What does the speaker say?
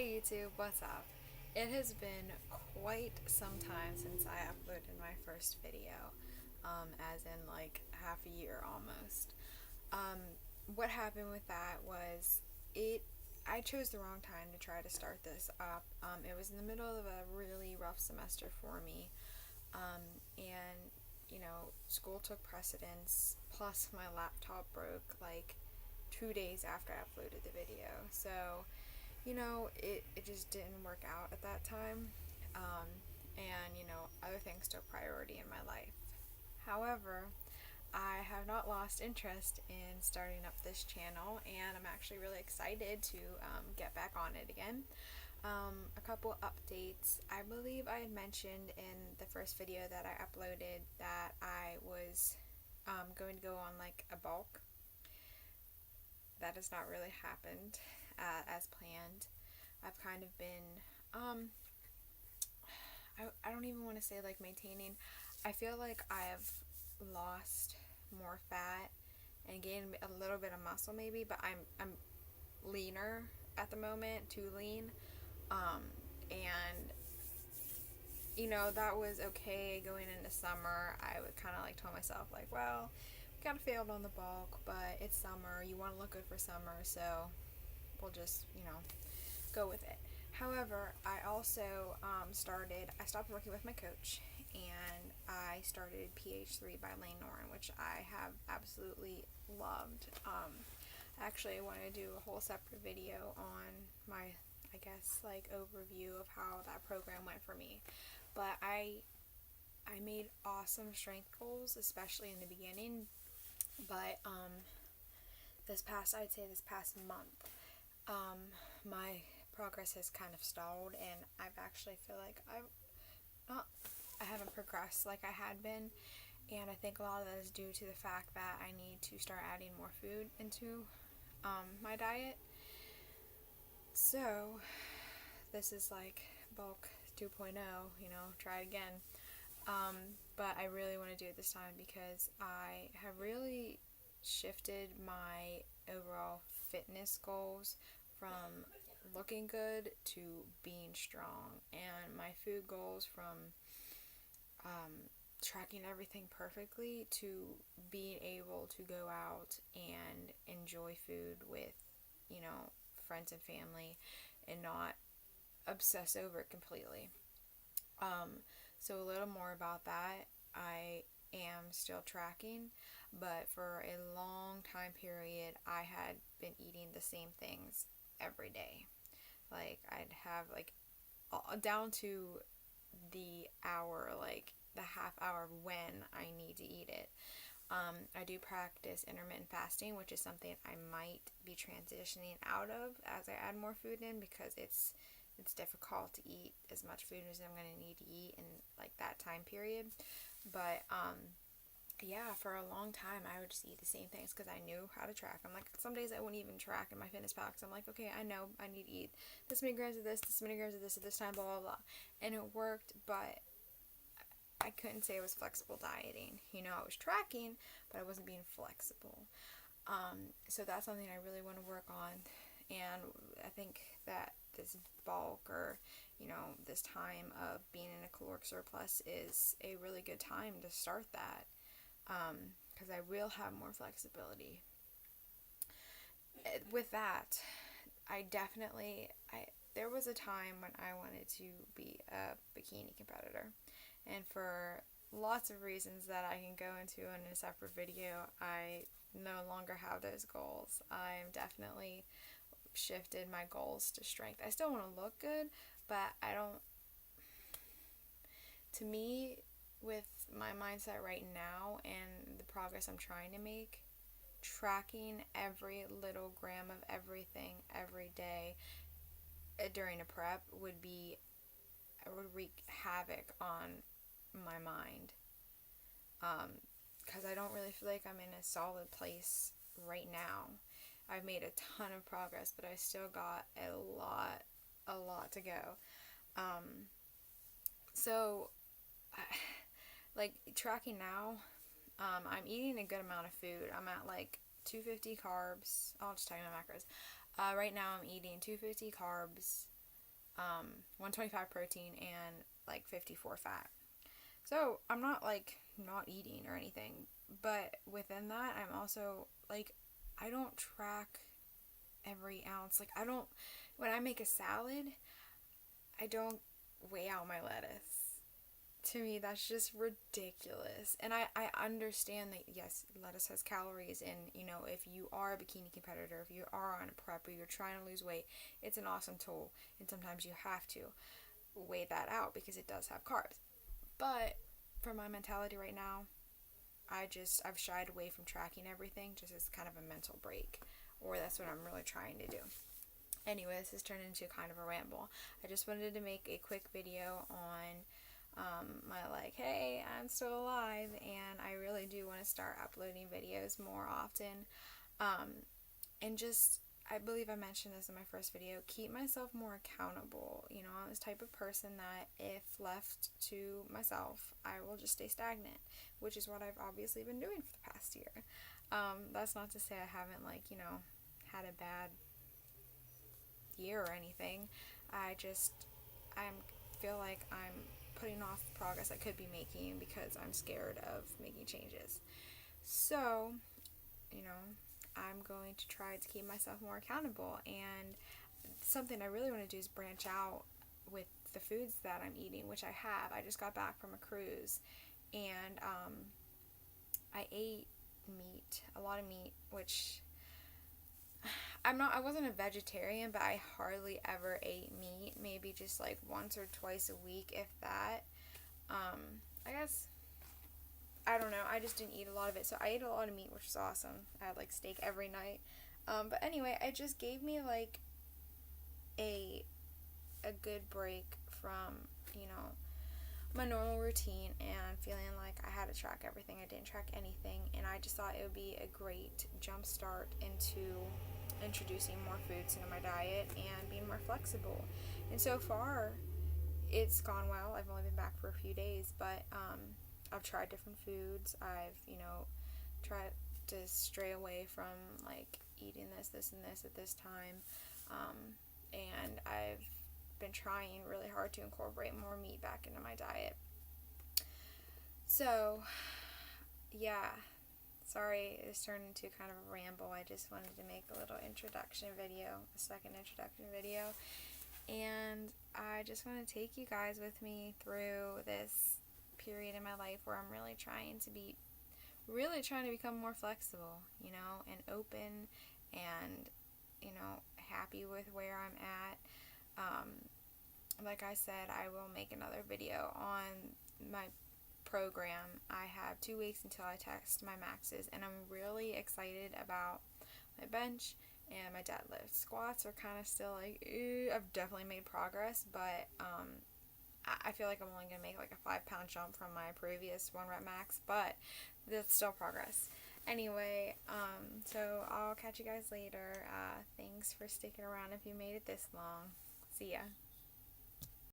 Hey YouTube, what's up? It has been quite some time since I uploaded my first video, as in like half a year almost. What happened with that was it I chose the wrong time to try to start this up. It was in the middle of a really rough semester for me, and school took precedence, plus my laptop broke like 2 days after I uploaded the video. So it just didn't work out at that time. And, other things took priority in my life. However, I have not lost interest in starting up this channel, and I'm actually really excited to get back on it again. A couple updates. I believe I had mentioned in the first video that I uploaded that I was going to go on like a bulk. That has not really happened as planned. I've kind of been, I don't even want to say like maintaining. I feel like I have lost more fat and gained a little bit of muscle maybe, but I'm leaner at the moment, too lean. And that was okay going into summer. I would kind of like told myself like, well, we kind of failed on the bulk, but it's summer. You want to look good for summer, so we'll just go with it. However, I also I stopped working with my coach, and I started PH3 by Lane Norton, which I have absolutely loved. Actually, I want to do a whole separate video on my, I guess, like overview of how that program went for me. But I made awesome strength goals, especially in the beginning. But this past month, my progress has kind of stalled, and I've actually feel like I haven't progressed like I had been, and I think a lot of that is due to the fact that I need to start adding more food into my diet. So this is like bulk 2.0, try it again. But I really want to do it this time because I have really shifted my overall fitness goals from looking good to being strong, and my food goals from tracking everything perfectly to being able to go out and enjoy food with, friends and family and not obsess over it completely. So a little more about that. I am still tracking, but for a long time period, I had been eating the same things every day. Like I'd have like down to the hour, like the half hour when I need to eat it. I do practice intermittent fasting, which is something I might be transitioning out of as I add more food in, because it's difficult to eat as much food as I'm going to need to eat in like that time period. But yeah, for a long time I would just eat the same things because I knew how to track. I'm like, some days I wouldn't even track in my fitness packs. I'm like, okay, I know I need to eat this many grams of this many grams of this at this time, blah blah blah, and it worked. But I couldn't say it was flexible dieting. I was tracking, but I wasn't being flexible. So that's something I really want to work on, and I think that this bulk, or this time of being in a caloric surplus, is a really good time to start that, because I will have more flexibility. With that, there was a time when I wanted to be a bikini competitor, and for lots of reasons that I can go into in a separate video, I no longer have those goals. I'm definitely shifted my goals to strength. I still want to look good, but I don't, to me, with my mindset right now and the progress I'm trying to make, tracking every little gram of everything every day during a prep would wreak havoc on my mind, because I don't really feel like I'm in a solid place right now. I've made a ton of progress, but I still got a lot to go. So, like tracking now, I'm eating a good amount of food. I'm at like 250 carbs. I'll just tell you my macros. Right now I'm eating 250 carbs, 125 protein and like 54 fat. So I'm not like not eating or anything, but within that, I'm also like, I don't track every ounce. Like, I don't, when I make a salad, I don't weigh out my lettuce. To me, that's just ridiculous. And I understand that, yes, lettuce has calories, and, you know, if you are a bikini competitor, if you are on a prep, or you're trying to lose weight, it's an awesome tool, and sometimes you have to weigh that out because it does have carbs. But for my mentality right now, I've shied away from tracking everything just as kind of a mental break, or that's what I'm really trying to do. Anyway, this has turned into kind of a ramble. I just wanted to make a quick video on my, like, hey, I'm still alive, and I really do want to start uploading videos more often. And just, I believe I mentioned this in my first video, keep myself more accountable. You know, I'm this type of person that if left to myself, I will just stay stagnant, which is what I've obviously been doing for the past year. That's not to say I haven't, like, you know, had a bad year or anything. I feel like I'm putting off the progress I could be making because I'm scared of making changes. So, you know, I'm going to try to keep myself more accountable, and something I really want to do is branch out with the foods that I'm eating, which I have. I just got back from a cruise, and I ate meat, a lot of meat, which I wasn't a vegetarian, but I hardly ever ate meat, maybe just like once or twice a week, if that. I guess, I don't know, I just didn't eat a lot of it, so I ate a lot of meat, which was awesome. I had like steak every night. But anyway, it just gave me like a good break from, you know, my normal routine and feeling like I had to track everything. I didn't track anything, and I just thought it would be a great jump start into introducing more foods into my diet and being more flexible. And so far, it's gone well. I've only been back for a few days, but I've tried different foods. I've, you know, tried to stray away from like eating this, and this at this time. And I've been trying really hard to incorporate more meat back into my diet. So, yeah, sorry, it's turned into kind of a ramble. I just wanted to make a little introduction video, a second introduction video, and I just want to take you guys with me through this period in my life where I'm really trying to become more flexible, you know, and open, and, you know, happy with where I'm at. Like I said, I will make another video on my program. I have 2 weeks until I test my maxes, and I'm really excited about my bench and my deadlift. Squats are kind of still like, I've definitely made progress, but I feel like I'm only going to make like a 5-pound jump from my previous 1 rep max, but that's still progress. Anyway, so I'll catch you guys later. Thanks for sticking around if you made it this long. See ya.